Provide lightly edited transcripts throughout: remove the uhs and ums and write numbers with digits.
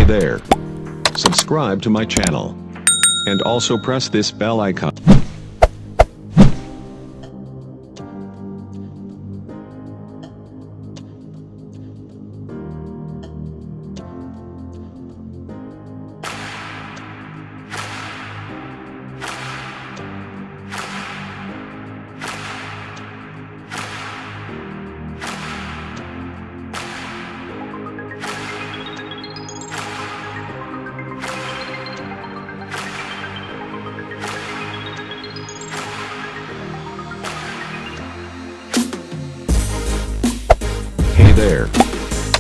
Hey there. Subscribe to my channel. And also press this bell icon. Hey there.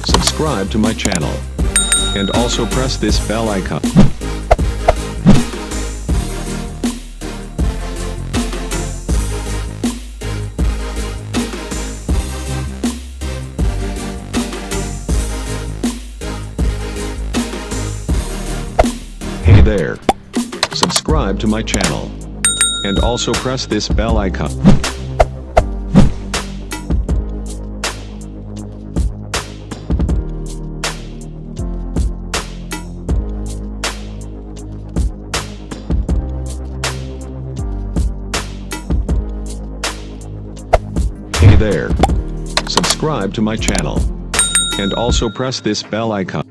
Subscribe to my channel. And also press this bell icon. Hey there. Subscribe to my channel. And also press this bell icon. Hey there. Subscribe to my channel. And also press this bell icon.